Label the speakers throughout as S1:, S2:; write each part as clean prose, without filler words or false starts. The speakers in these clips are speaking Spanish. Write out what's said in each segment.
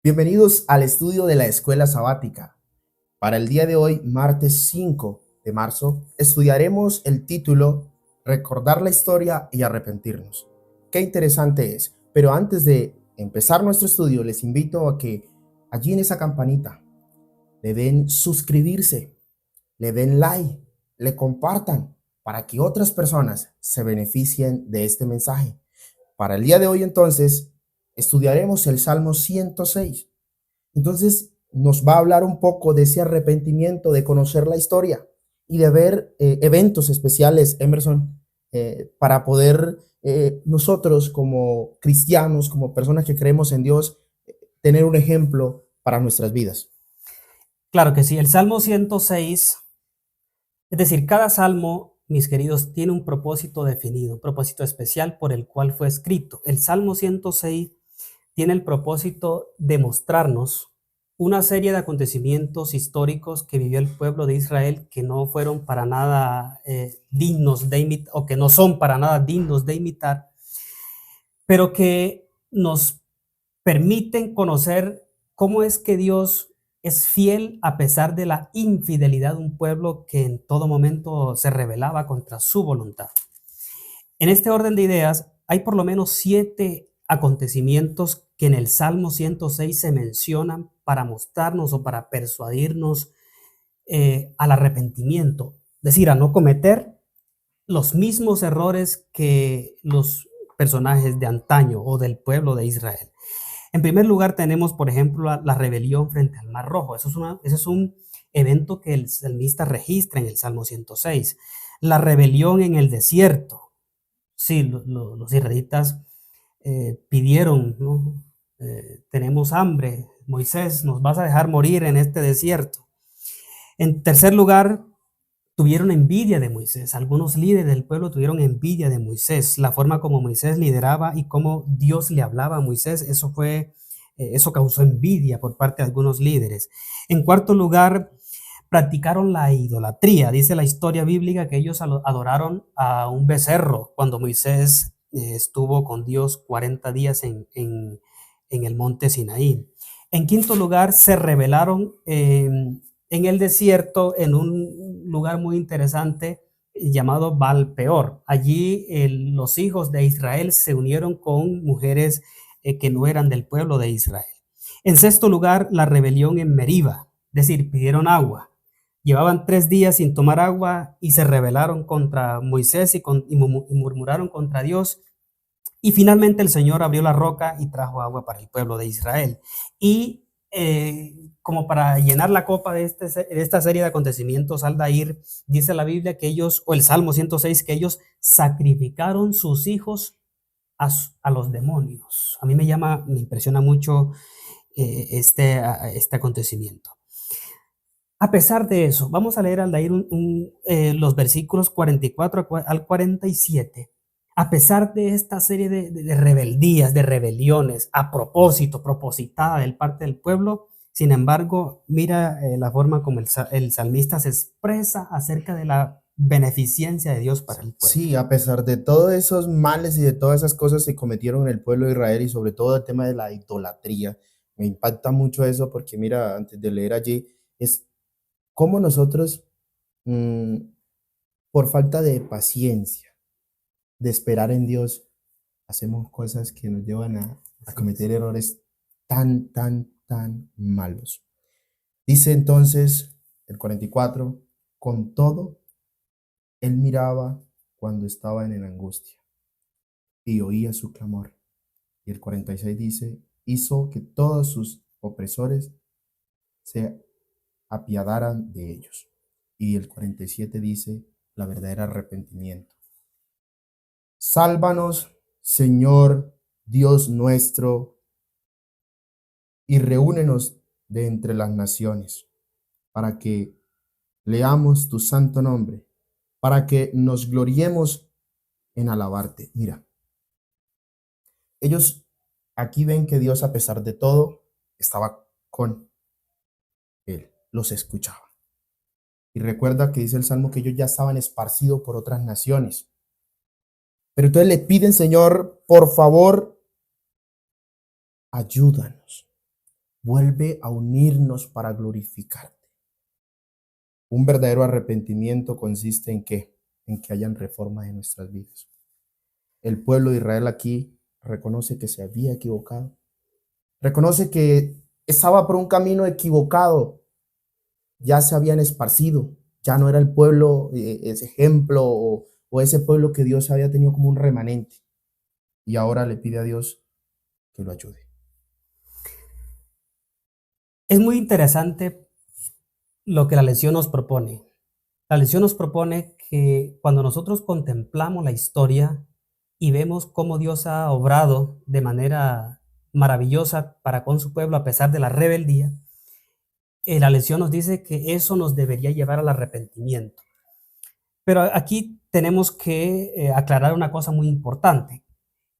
S1: Bienvenidos al estudio de la Escuela Sabática. Para el día de hoy, martes 5 de marzo, estudiaremos el título Recordar la historia y arrepentirnos. Qué interesante es. Pero antes de empezar nuestro estudio, les invito a que allí en esa campanita le den suscribirse, le den like, le compartan para que otras personas se beneficien de este mensaje. Para el día de hoy, entonces, estudiaremos el Salmo 106. Entonces, nos va a hablar un poco de ese arrepentimiento, de conocer la historia y de ver eventos especiales, Emerson, para poder nosotros como cristianos, como personas que creemos en Dios, tener un ejemplo para nuestras vidas.
S2: Claro que sí, el Salmo 106, es decir, cada salmo, mis queridos, tiene un propósito definido, un propósito especial por el cual fue escrito. El Salmo 106 tiene el propósito de mostrarnos una serie de acontecimientos históricos que vivió el pueblo de Israel que no fueron para nada dignos de imitar, o que no son para nada dignos de imitar, pero que nos permiten conocer cómo es que Dios es fiel a pesar de la infidelidad de un pueblo que en todo momento se rebelaba contra su voluntad. En este orden de ideas, hay por lo menos 7 acontecimientos que en el Salmo 106 se mencionan para mostrarnos o para persuadirnos al arrepentimiento, es decir, a no cometer los mismos errores que los personajes de antaño o del pueblo de Israel. En primer lugar, tenemos, por ejemplo, la rebelión frente al Mar Rojo. Ese es un evento que el salmista registra en el Salmo 106. La rebelión en el desierto. Sí, los israelitas pidieron, ¿no? Tenemos hambre, Moisés, nos vas a dejar morir en este desierto. En tercer lugar, tuvieron envidia de Moisés. Algunos líderes del pueblo tuvieron envidia de Moisés. La forma como Moisés lideraba y cómo Dios le hablaba a Moisés, eso causó envidia por parte de algunos líderes. En cuarto lugar, practicaron la idolatría. Dice la historia bíblica que ellos adoraron a un becerro cuando Moisés estuvo con Dios 40 días en el monte Sinaí. En quinto lugar, se rebelaron en el desierto, en un lugar muy interesante llamado Baal-peor. Allí los hijos de Israel se unieron con mujeres que no eran del pueblo de Israel. En sexto lugar, la rebelión en Meriba, es decir, pidieron agua. Llevaban 3 días sin tomar agua y se rebelaron contra Moisés y murmuraron contra Dios. Y finalmente el Señor abrió la roca y trajo agua para el pueblo de Israel. Y como para llenar la copa de esta serie de acontecimientos, Aldair, dice la Biblia que ellos, o el Salmo 106, que ellos sacrificaron sus hijos a los demonios. A mí me impresiona mucho este acontecimiento. A pesar de eso, vamos a leer, Aldair, los versículos 44 al 47. A pesar de esta serie de rebeldías, de rebeliones, a propósito, propositada del parte del pueblo, sin embargo, mira la forma como el salmista se expresa acerca de la beneficencia de Dios para el pueblo.
S1: Sí, a pesar de todos esos males y de todas esas cosas que cometieron en el pueblo de Israel y sobre todo el tema de la idolatría, me impacta mucho eso porque mira, antes de leer allí, es cómo nosotros, mm, por falta de paciencia, de esperar en Dios, hacemos cosas que nos llevan a cometer errores tan malos. Dice entonces el 44, con todo, él miraba cuando estaba en la angustia y oía su clamor. Y el 46 dice, hizo que todos sus opresores se apiadaran de ellos. Y el 47 dice, la verdadera arrepentimiento. Sálvanos, Señor Dios nuestro, y reúnenos de entre las naciones, para que leamos tu santo nombre, para que nos gloriemos en alabarte. Mira, ellos aquí ven que Dios, a pesar de todo, estaba con él, los escuchaba. Y recuerda que dice el Salmo que ellos ya estaban esparcidos por otras naciones. Pero entonces le piden, Señor, por favor, ayúdanos. vuelve a unirnos para glorificarte. Un verdadero arrepentimiento consiste ¿en qué? En que hayan reformas en nuestras vidas. El pueblo de Israel aquí reconoce que se había equivocado. Reconoce que estaba por un camino equivocado. Ya se habían esparcido. Ya no era el pueblo, ese ejemplo o ese pueblo que Dios había tenido como un remanente. Y ahora le pide a Dios que lo ayude.
S2: Es muy interesante lo que la lección nos propone. La lección nos propone que cuando nosotros contemplamos la historia y vemos cómo Dios ha obrado de manera maravillosa para con su pueblo a pesar de la rebeldía, la lección nos dice que eso nos debería llevar al arrepentimiento. Pero aquí tenemos que aclarar una cosa muy importante.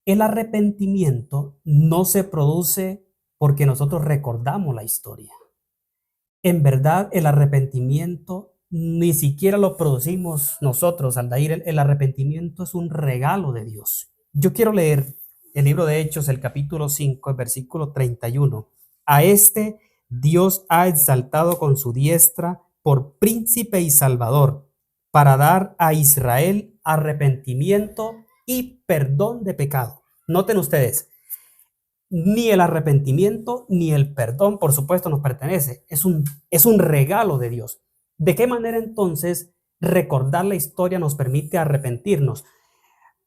S2: El arrepentimiento no se produce porque nosotros recordamos la historia. En verdad, el arrepentimiento ni siquiera lo producimos nosotros, Aldair. El arrepentimiento es un regalo de Dios. Yo quiero leer el libro de Hechos, el capítulo 5, el versículo 31. A este Dios ha exaltado con su diestra por príncipe y salvador, para dar a Israel arrepentimiento y perdón de pecado. Noten ustedes, ni el arrepentimiento ni el perdón, por supuesto, nos pertenece. Es un regalo de Dios. ¿De qué manera entonces recordar la historia nos permite arrepentirnos?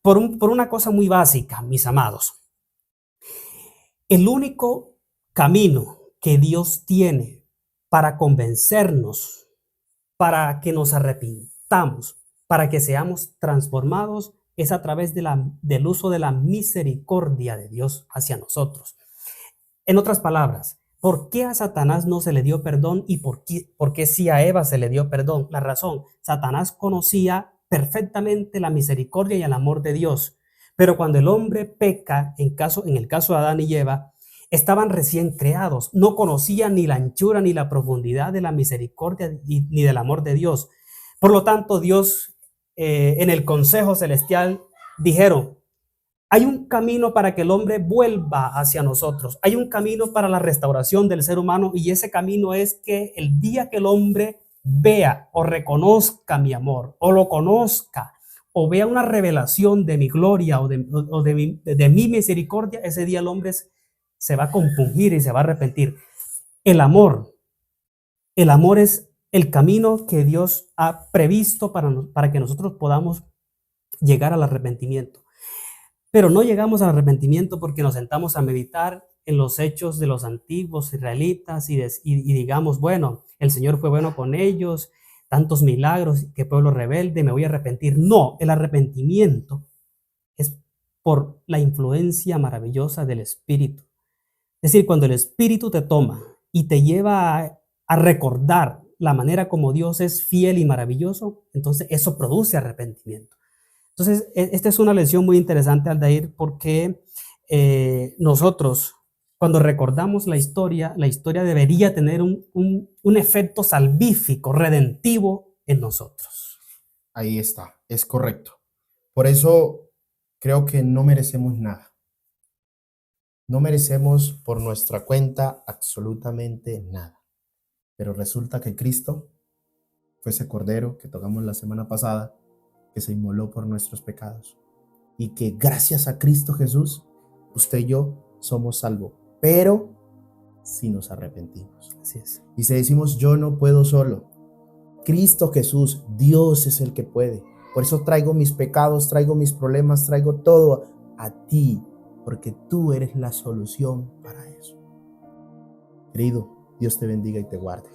S2: Por una cosa muy básica, mis amados. El único camino que Dios tiene para convencernos, para que nos arrepintamos, para que seamos transformados, es a través del uso de la misericordia de Dios hacia nosotros. En otras palabras, ¿por qué a Satanás no se le dio perdón y por qué sí a Eva se le dio perdón? La razón, Satanás conocía perfectamente la misericordia y el amor de Dios, pero cuando el hombre peca, en el caso de Adán y Eva, estaban recién creados, no conocían ni la anchura ni la profundidad de la misericordia ni del amor de Dios. Por lo tanto, Dios en el Consejo Celestial dijeron: hay un camino para que el hombre vuelva hacia nosotros. Hay un camino para la restauración del ser humano, y ese camino es que el día que el hombre vea o reconozca mi amor, o lo conozca, o vea una revelación de mi gloria o de mi misericordia, ese día el hombre se va a compungir y se va a arrepentir. El amor es el camino que Dios ha previsto para que nosotros podamos llegar al arrepentimiento. Pero no llegamos al arrepentimiento porque nos sentamos a meditar en los hechos de los antiguos israelitas y digamos, bueno, el Señor fue bueno con ellos, tantos milagros, qué pueblo rebelde, me voy a arrepentir. No, el arrepentimiento es por la influencia maravillosa del Espíritu. Es decir, cuando el Espíritu te toma y te lleva a recordar la manera como Dios es fiel y maravilloso, entonces eso produce arrepentimiento. Entonces, esta es una lección muy interesante, Aldair, porque nosotros, cuando recordamos la historia debería tener un efecto salvífico, redentivo en nosotros.
S1: Ahí está, es correcto. Por eso creo que no merecemos nada. No merecemos por nuestra cuenta absolutamente nada. Pero resulta que Cristo fue ese cordero que tocamos la semana pasada, que se inmoló por nuestros pecados, y que gracias a Cristo Jesús, usted y yo somos salvos, pero si nos arrepentimos.
S2: Así es.
S1: Y si decimos, yo no puedo solo, Cristo Jesús, Dios es el que puede. Por eso traigo mis pecados, traigo mis problemas, traigo todo a ti, porque tú eres la solución para eso. Querido, Dios te bendiga y te guarde.